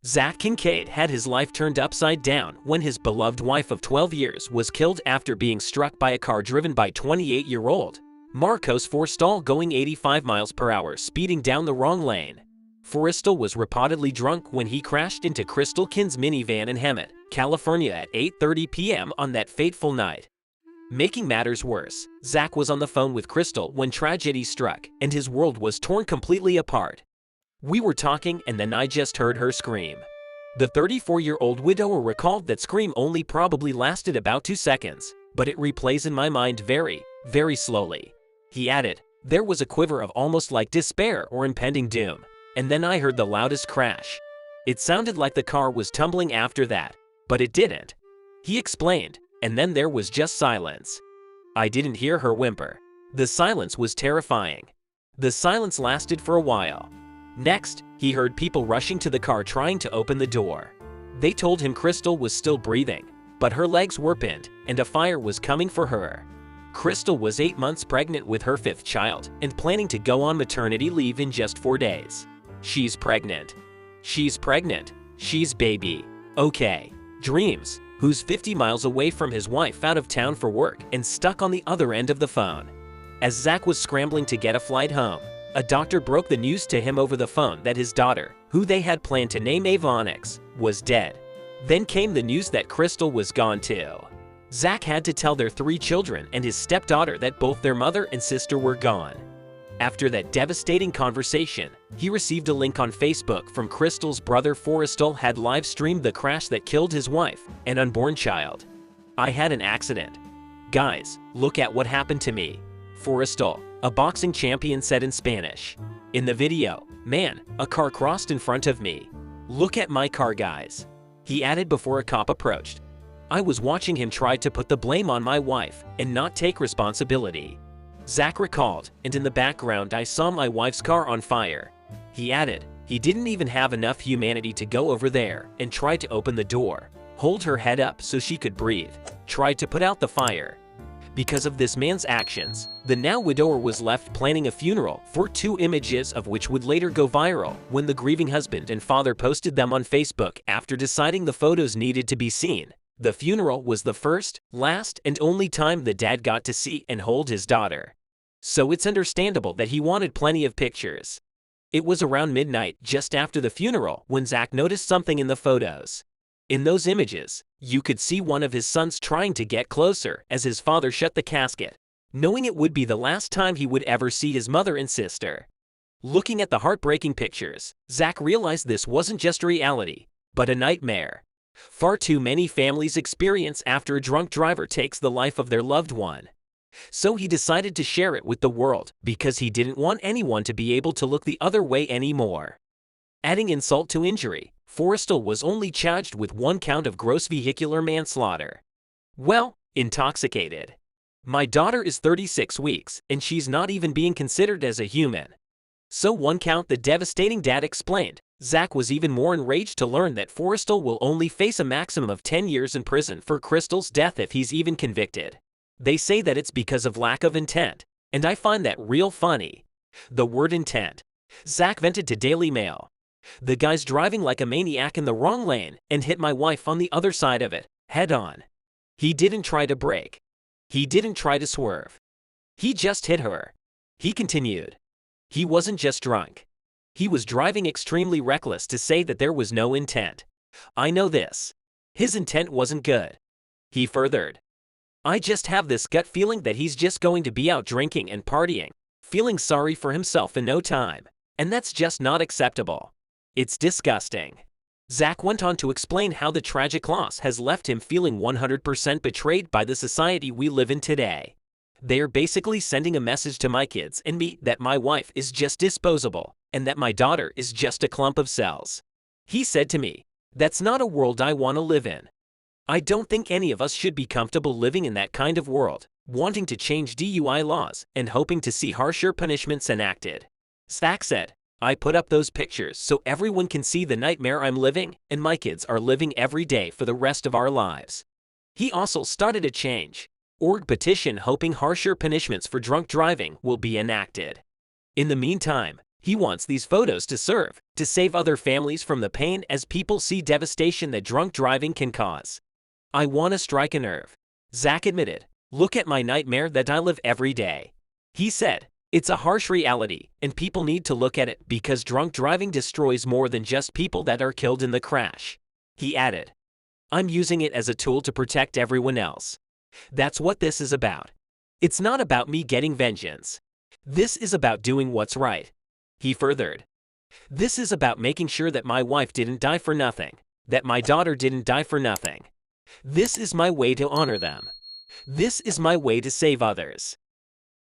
Zach Kincaid had his life turned upside down when his beloved wife of 12 years was killed after being struck by a car driven by 28-year-old Marcos Forrestal going 85 miles per hour speeding down the wrong lane. Forrestal was reportedly drunk when he crashed into Crystal Kin's minivan in Hemet, California at 8:30 p.m. on that fateful night. Making matters worse, Zach was on the phone with Crystal when tragedy struck and his world was torn completely apart. "We were talking and then I just heard her scream." The 34-year-old widower recalled that scream only probably lasted about 2 seconds, but it replays in my mind very, very slowly. He added, "There was a quiver of almost like despair or impending doom, and then I heard the loudest crash. It sounded like the car was tumbling after that, but it didn't." He explained, "And then there was just silence. I didn't hear her whimper. The silence was terrifying. The silence lasted for a while. Next, he heard people rushing to the car trying to open the door. They told him Crystal was still breathing, but her legs were pinned and a fire was coming for her. Crystal was 8 months pregnant with her 5th child and planning to go on maternity leave in just 4 days. She's pregnant. She's pregnant. She's baby. Okay. Dreams, who's 50 miles away from his wife out of town for work and stuck on the other end of the phone. As Zach was scrambling to get a flight home, a doctor broke the news to him over the phone that his daughter, who they had planned to name Avonix, was dead. Then came the news that Crystal was gone too. Zach had to tell their 3 children and his stepdaughter that both their mother and sister were gone. After that devastating conversation, he received a link on Facebook from Crystal's brother. Forrestal had live-streamed the crash that killed his wife and unborn child. "I had an accident. Guys, look at what happened to me," Forrestal, a boxing champion, said in Spanish. In the video, "Man, a car crossed in front of me. Look at my car, guys." He added before a cop approached, "I was watching him try to put the blame on my wife and not take responsibility." Zach recalled, "And in the background I saw my wife's car on fire." He added, "He didn't even have enough humanity to go over there and try to open the door, hold her head up so she could breathe, try to put out the fire." Because of this man's actions, the now widower was left planning a funeral for 2 images of which would later go viral when the grieving husband and father posted them on Facebook after deciding the photos needed to be seen. The funeral was the first, last, and only time the dad got to see and hold his daughter. So it's understandable that he wanted plenty of pictures. It was around midnight, just after the funeral, when Zach noticed something in the photos. In those images, you could see one of his sons trying to get closer as his father shut the casket, knowing it would be the last time he would ever see his mother and sister. Looking at the heartbreaking pictures, Zach realized this wasn't just reality, but a nightmare. Far too many families experience after a drunk driver takes the life of their loved one. So he decided to share it with the world because he didn't want anyone to be able to look the other way anymore. Adding insult to injury, Forrestal was only charged with 1 count of gross vehicular manslaughter. "Well, intoxicated. My daughter is 36 weeks and she's not even being considered as a human. So 1 count," the devastating dad explained. Zach was even more enraged to learn that Forrestal will only face a maximum of 10 years in prison for Crystal's death if he's even convicted. They say that it's because of lack of intent, and I find that real funny. The word intent. Zach vented to Daily Mail. "The guy's driving like a maniac in the wrong lane and hit my wife on the other side of it, head on. He didn't try to brake. He didn't try to swerve. He just hit her." He continued, "He wasn't just drunk. He was driving extremely reckless to say that there was no intent. I know this. His intent wasn't good." He furthered, "I just have this gut feeling that he's just going to be out drinking and partying, feeling sorry for himself in no time, and that's just not acceptable. It's disgusting." Zach went on to explain how the tragic loss has left him feeling 100% betrayed by the society we live in today. "They are basically sending a message to my kids and me that my wife is just disposable and that my daughter is just a clump of cells." He said to me, "That's not a world I want to live in. I don't think any of us should be comfortable living in that kind of world, wanting to change DUI laws and hoping to see harsher punishments enacted." Zach said, "I put up those pictures so everyone can see the nightmare I'm living and my kids are living every day for the rest of our lives." He also started a Change.org petition hoping harsher punishments for drunk driving will be enacted. In the meantime, He wants these photos to serve to save other families from the pain as people see devastation that drunk driving can cause. I want to strike a nerve. Zach admitted, "Look at my nightmare that I live every day." He said, "It's a harsh reality, and people need to look at it because drunk driving destroys more than just people that are killed in the crash." He added, "I'm using it as a tool to protect everyone else. That's what this is about. It's not about me getting vengeance. This is about doing what's right." He furthered, "This is about making sure that my wife didn't die for nothing, that my daughter didn't die for nothing. This is my way to honor them. This is my way to save others."